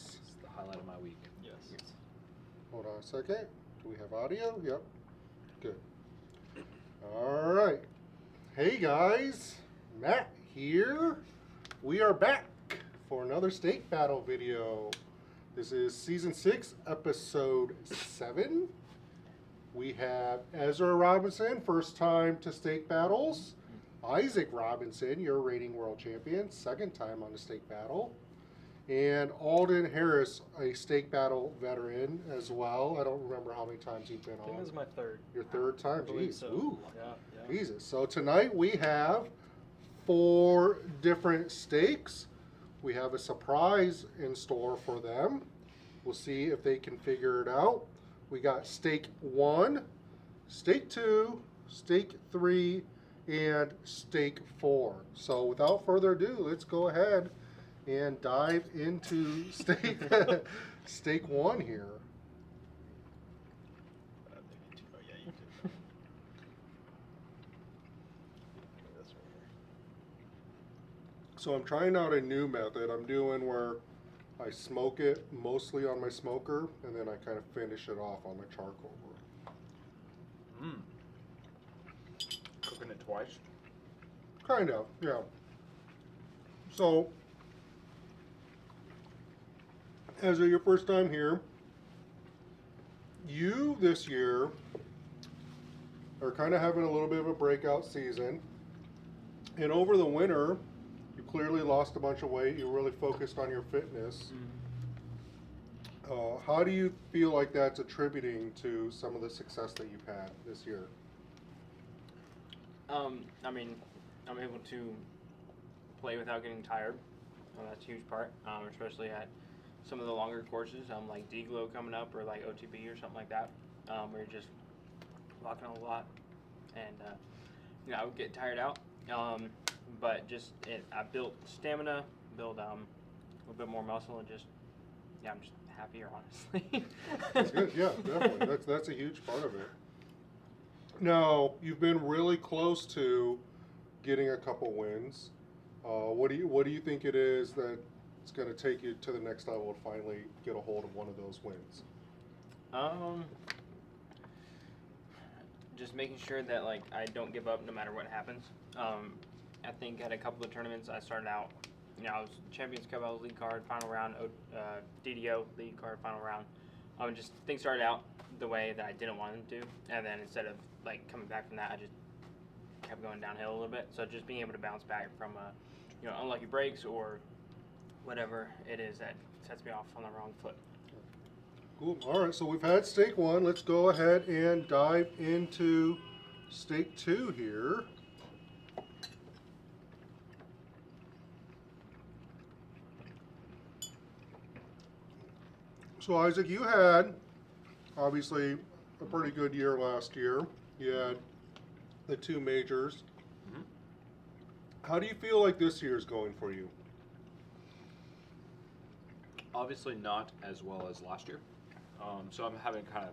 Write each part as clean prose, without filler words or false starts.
guys. It's the highlight of my week. Yes. Hold on a second. Do we have audio? Yep. Good. All right. Hey guys, Matt here. We are back for another steak battle video. This is season 6, episode 7. We have Ezra Robinson, first time to steak battles. Isaac Robinson, your reigning world champion, second time on the steak battle. And Alden Harris, a steak battle veteran as well. I don't remember how many times you've been I think on. this is my third. Your third time? I believe Jeez. so. Ooh. Yeah. Jesus. So tonight we have 4 different steaks. We have a surprise in store for them. We'll see if they can figure it out. We got steak 1, steak 2, steak 3, and steak 4. So without further ado, let's go ahead and dive into steak steak 1 here. Oh, yeah, you do. This right here. So I'm trying out a new method. I'm doing where I smoke it mostly on my smoker, and then I kind of finish it off on my charcoal. Cooking it twice. Kind of, yeah. So, Ezra, your first time here, you this year are kind of having a little bit of a breakout season. And over the winter, you clearly lost a bunch of weight. You really focused on your fitness. How do you feel like that's attributing to some of the success that you've had this year? I mean, I'm able to play without getting tired. That's a huge part, especially at some of the longer courses, like D-Glow coming up or like OTB or something like that, where you're just walking a lot. And, I would get tired out. But just, I built stamina, built a little bit more muscle, and just, I'm just happier, honestly. That's good, yeah, definitely. That's a huge part of it. Now, you've been really close to getting a couple wins. What do you think it is that it's going to take you to the next level to finally get a hold of one of those wins? Just making sure that I don't give up no matter what happens. I think at a couple of tournaments I started out, I was Champions Cup, I was lead card, final round, DDO, lead card, final round. Just things started out the way that I didn't want them to, and then instead of coming back from that, I just kept going downhill a little bit. So just being able to bounce back from unlucky breaks or whatever it is that sets me off on the wrong foot. Cool. All right, so we've had steak 1. Let's go ahead and dive into steak 2 here. So Isaac, you had obviously a pretty good year last year. You had the 2 majors. How do you feel like this year is going for you? Obviously not as well as last year. So I'm having to kind of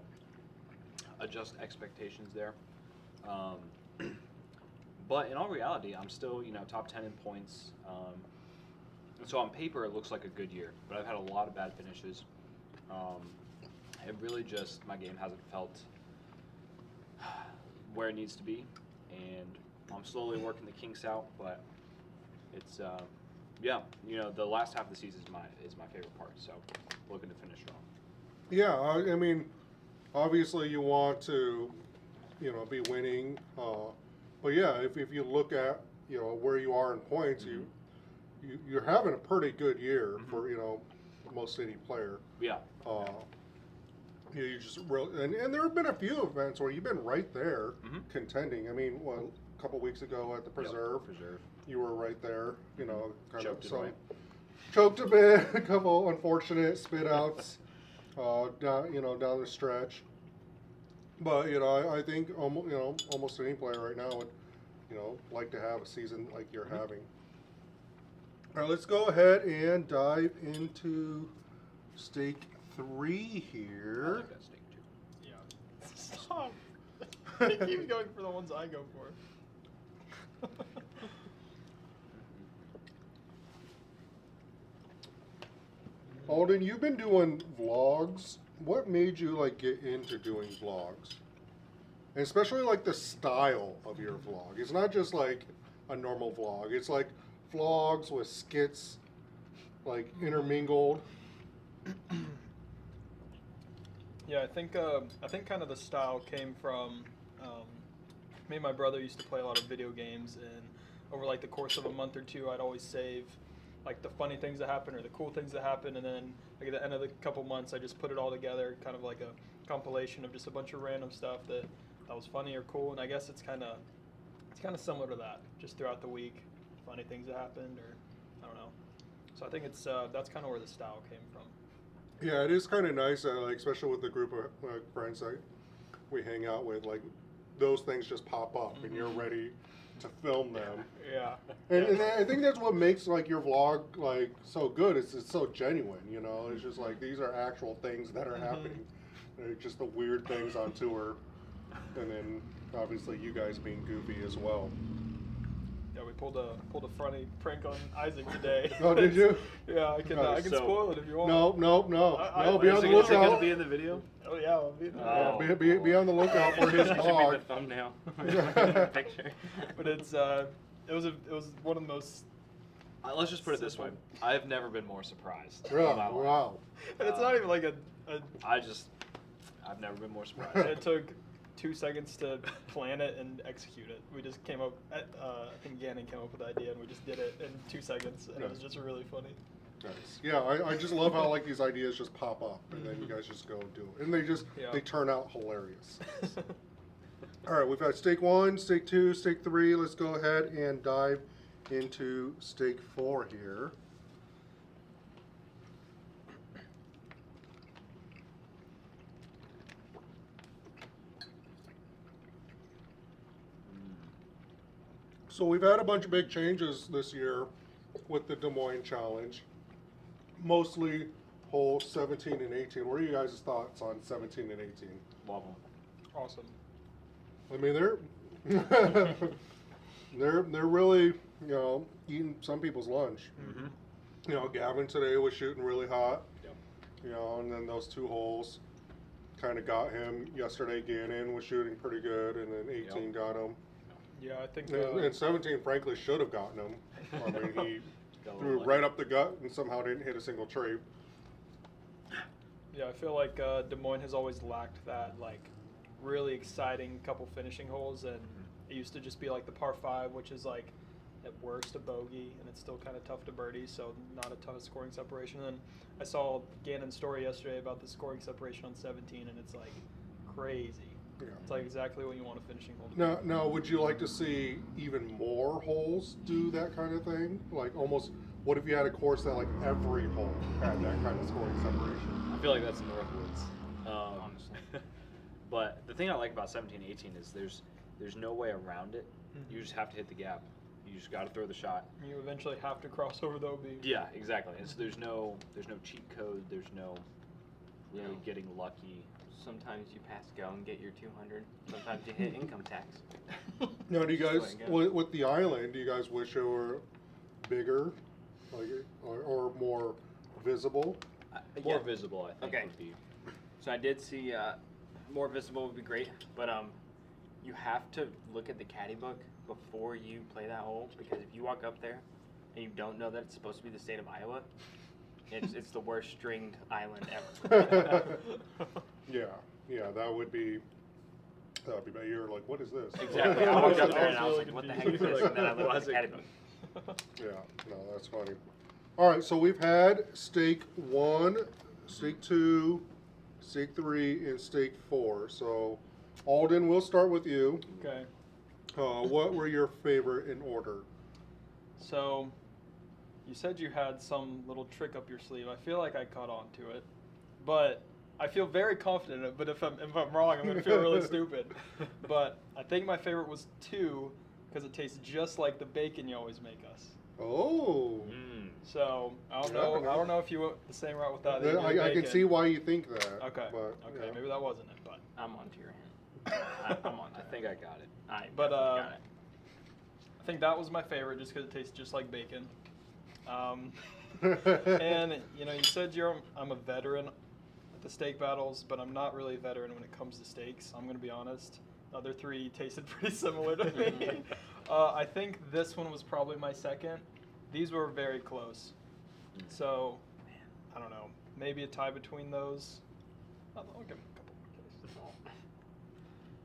adjust expectations there. But in all reality, I'm still, top 10 in points. And so on paper, it looks like a good year, but I've had a lot of bad finishes. It really just, my game hasn't felt where it needs to be, and I'm slowly working the kinks out, but it's, the last half of the season is my favorite part, so looking to finish strong. Yeah, I mean, obviously you want to, be winning, but yeah, if you look at, where you are in points, you're having a pretty good year for, most any player. Yeah. You just really, and there have been a few events where you've been right there contending. I mean, a couple weeks ago at the Preserve, you were right there, kind Choked of. it right. Choked a bit, a couple unfortunate spit outs, down the stretch. But I think almost any player right now would, like to have a season like you're having. All right, let's go ahead and dive into steak 3 here. I like that steak too. Yeah. Stop. He keeps going for the ones I go for. Alden, you've been doing vlogs. What made you like get into doing vlogs? And especially like the style of your vlog. It's not just like a normal vlog. It's like vlogs with skits, like intermingled. Yeah, I think kind of the style came from me and my brother used to play a lot of video games, and over like the course of a month or two, I'd always save like the funny things that happen or the cool things that happen, and then like at the end of the couple months, I just put it all together, kind of like a compilation of just a bunch of random stuff that was funny or cool. And I guess it's kind of similar to that, just throughout the week, funny things that happened, or I don't know. So I think it's that's kind of where the style came from. Yeah, it is kind of nice, like especially with the group of friends that we hang out with. Like those things just pop up, and you're ready to film them. Yeah. And I think that's what makes like your vlog like so good. It's so genuine, you know. It's just like these are actual things that are happening. They're just the weird things on tour, and then obviously you guys being goofy as well. Yeah, we pulled a funny prank on Isaac today. Oh, did you? Yeah, I can spoil it if you want. No. Be on the Is it going to lookout. be in the video? Oh yeah, I'll be there. Oh. Be on the lookout for his It should be vlog. the thumbnail. Picture. But it was one of the most. Let's just put it this way. I've never been more surprised. in my life. Wow. And it's not even like a I've never been more surprised. it took 2 seconds to plan it and execute it. We just came up. I think Gannon came up with the idea, and we just did it in 2 seconds, and it was just really funny. Nice. Yeah, I just love how like these ideas just pop up, and then you guys just go and do it, and they turn out hilarious. All right, we've got stake 1, stake 2, stake 3. Let's go ahead and dive into stake 4 here. So we've had a bunch of big changes this year with the Des Moines Challenge. Mostly hole 17 and 18. What are you guys' thoughts on 17 and 18? Love them. Awesome. I mean, they're really, eating some people's lunch. Mm-hmm. Gavin today was shooting really hot. Yep. And then those 2 holes kind of got him. Yesterday, Gannon was shooting pretty good, and then 18 got him. Yeah, I think. And 17, frankly, should have gotten him. I mean, he threw right up the gut and somehow didn't hit a single tree. Yeah, I feel like Des Moines has always lacked that like really exciting couple finishing holes, and it used to just be like the par 5, which is like at worst a bogey, and it's still kind of tough to birdie, so not a ton of scoring separation. And I saw Gannon's story yesterday about the scoring separation on 17, and it's like crazy. Yeah. It's like exactly what you want a finishing hole to be. Now, would you like to see even more holes do that kind of thing? Like almost, what if you had a course that like every hole had that kind of scoring separation? I feel like that's Northwoods. Honestly. But the thing I like about 17 and 18 is there's no way around it. You just have to hit the gap. You just got to throw the shot. You eventually have to cross over the OB. Yeah, exactly. And so there's no cheat code. There's no really getting lucky. Sometimes you pass go and get your 200. Sometimes you hit income tax. Now, do you guys, with the island, do you guys wish it were bigger, like, or more visible? More visible, I think, Okay. would be. So I did see more visible would be great, but you have to look at the caddy book before you play that hole, because if you walk up there and you don't know that it's supposed to be the state of Iowa, it's the worst stringed island ever. Yeah, that would be bad. You're like, what is this? Exactly. I walked up there and I was like, what the heck is this? And then I looked at the caddy book. Yeah, no, that's funny. All right, so we've had stake 1, stake 2, stake 3, and stake 4. So, Alden, we'll start with you. Okay. What were your favorite in order? So, you said you had some little trick up your sleeve. I feel like I caught on to it, but I feel very confident in it. But if I'm wrong, I'm gonna feel really stupid. But I think my favorite was 2 because it tastes just like the bacon you always make us. Oh. So I don't know if you went the same route with that. I can see why you think that. Okay. But, Okay. yeah. Maybe that wasn't it, but I'm onto your hand. I'm onto I think I got it. But got it. I think that was my favorite just because it tastes just like bacon. And you know, you said I'm a veteran at the steak battles, but I'm not really a veteran when it comes to steaks. I'm gonna be honest. The other three tasted pretty similar to me. I think this one was probably my second. These were very close. So, I don't know. Maybe a tie between those. I'll give them a couple more tastes.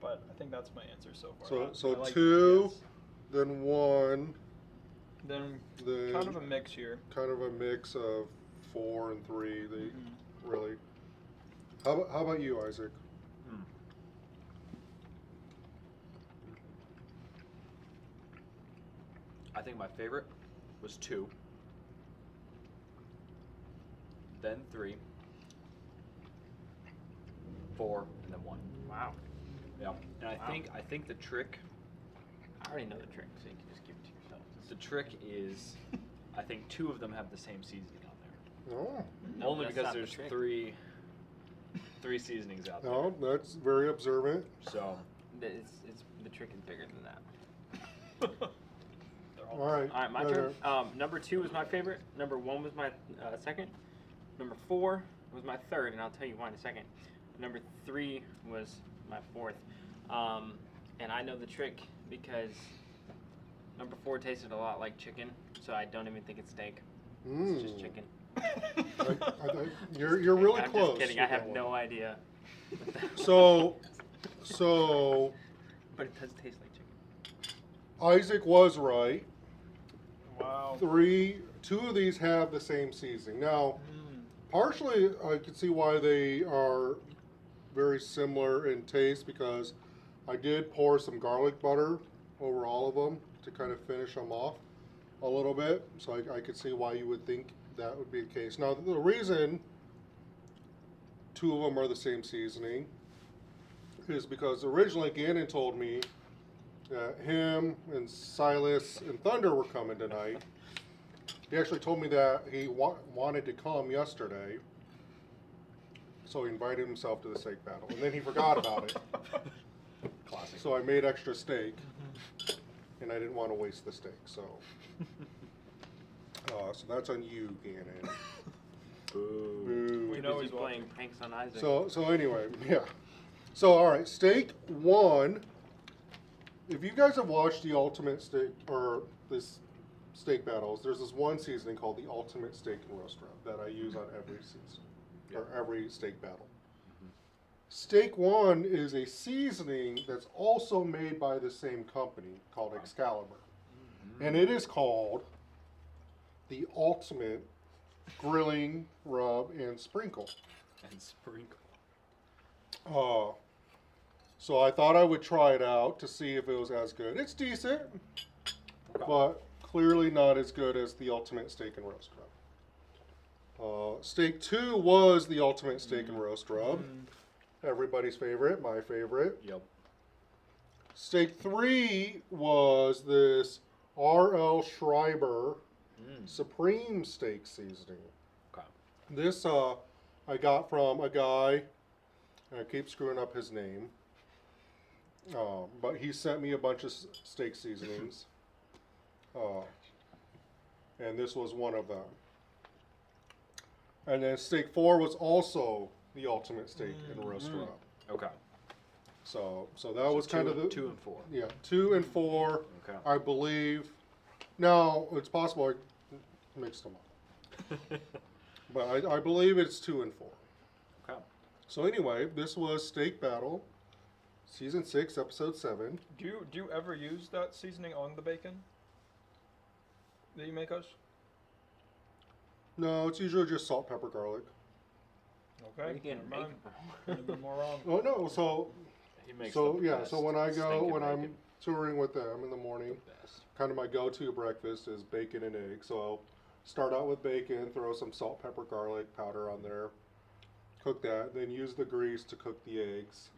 But I think that's my answer so far. So I like two, yes. then one. Then Then kind of a mix here. kind of a mix of 4 and 3. They really. How about you, Isaac? I think my favorite was 2, then 3, 4, and then 1. Wow. Yeah, and Wow. I think the trick I already know the trick, so you can just give it to yourself. the trick is I think 2 of them have the same seasoning on there. Oh, No, Only that's because not the there's trick. three seasonings out there. no, that's very observant. So It's the trick is bigger than that. All right. All right, my turn. Number 2 was my favorite. Number 1 was my second. Number 4 was my third, and I'll tell you why in a second. Number 3 was my fourth. And I know the trick because number 4 tasted a lot like chicken, so I don't even think it's steak. It's just chicken. You're really I'm close. just kidding. with I have that one. no idea. So But it does taste like chicken. Isaac was right. Wow. 2 of these have the same seasoning. Now, partially, I can see why they are very similar in taste because I did pour some garlic butter over all of them to kind of finish them off a little bit. So I could see why you would think that would be the case. Now, the reason 2 of them are the same seasoning is because originally Gannon told me that him and Silas and Thunder were coming tonight. He actually told me that he wanted to come yesterday, so he invited himself to the steak battle, and then he forgot about it. classic. So I made extra steak, and I didn't want to waste the steak, so so that's on you, Gannon. Boo. Boo. We know Busy he's playing pranks on Isaac. So anyway, yeah. So all right, steak 1. If you guys have watched the Ultimate Steak or this steak battles, there's this one seasoning called the Ultimate Steak and Roast Rub that I use on every season or every steak battle. Steak 1 is a seasoning that's also made by the same company called Excalibur, and it is called the Ultimate Grilling Rub and Sprinkle. And sprinkle. So I thought I would try it out to see if it was as good. It's decent, but clearly not as good as the Ultimate Steak and Roast Rub. Steak 2 was the Ultimate Steak and Roast Rub. Everybody's favorite, my favorite. Yep. Steak 3 was this R.L. Schreiber Supreme Steak Seasoning. Okay. This I got from a guy, and I keep screwing up his name, but he sent me a bunch of steak seasonings, and this was one of them. And then steak 4 was also the Ultimate Steak and Roast Rub. Okay. So that was kind of the 2 and 4. yeah 2 and 4, Okay. I believe. Now it's possible I mixed them up, but I believe it's 2 and 4. Okay. So anyway, this was Steak Battle, Season 6, Episode 7. Do you ever use that seasoning on the bacon that you make us? No, it's usually just salt, pepper, garlic. Okay. Again, Never mind. Couldn't have been more wrong. Oh no, so He makes so the yeah, best so when I go stinking when I'm bacon. touring with them in the morning, Best. kind of my go-to breakfast is bacon and eggs. So I'll start out with bacon, throw some salt, pepper, garlic powder on there, cook that, then use the grease to cook the eggs,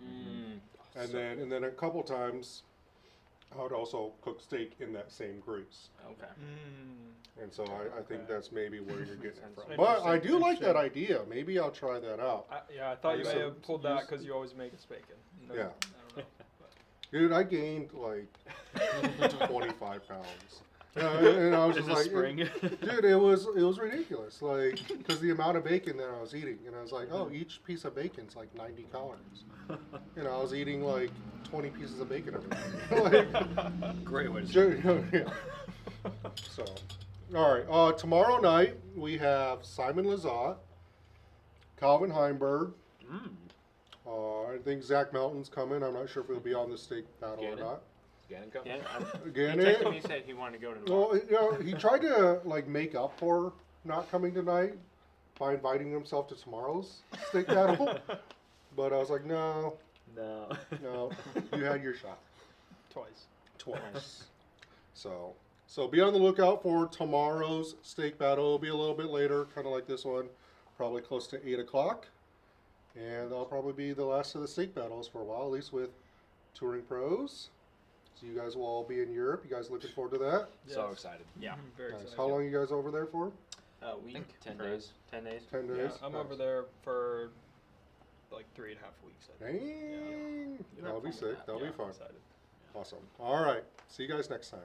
and then a couple times I would also cook steak in that same grease. Okay. And so I think that's maybe where you're getting it from. Interesting. But I do like that idea. Maybe I'll try that out. I thought you may So- have pulled that because you always make us bacon. No, Yeah. I don't know. Dude, I gained like 25 pounds. And I was In just the like, spring. dude, it was ridiculous. Like, because the amount of bacon that I was eating, and I was like, oh, each piece of bacon's like 90 calories. You know, I was eating like 20 pieces of bacon every day. Like, Great way to start. yeah. So, all right. Tomorrow night we have Simon Lizotte, Calvin Heimberg. Mm. I think Zach Melton's coming. I'm not sure if he'll be on the stake battle Gannon? or not. Gannon come? Yeah, he Gannon? texted me, he said he wanted to go to the bar. Well, you know, he tried to like make up for not coming tonight by inviting himself to tomorrow's stake battle, but I was like, no, No. you had your shot Twice. So be on the lookout for tomorrow's stake battle. It'll be a little bit later, kind of like this one, probably close to 8 o'clock, and that'll probably be the last of the stake battles for a while, at least with Touring Pros. So you guys will all be in Europe. You guys looking forward to that? So Yes. excited. Yeah. Very Nice. excited. How long are you guys over there for? A week. think 10 for days. 10 days. 10 days? Yeah, I'm Nice. over there for like 3.5 weeks. I think. Dang. You're That'll be not fun with sick. that. That'll Yeah, be fun. I'm excited. Awesome. All right. See you guys next time.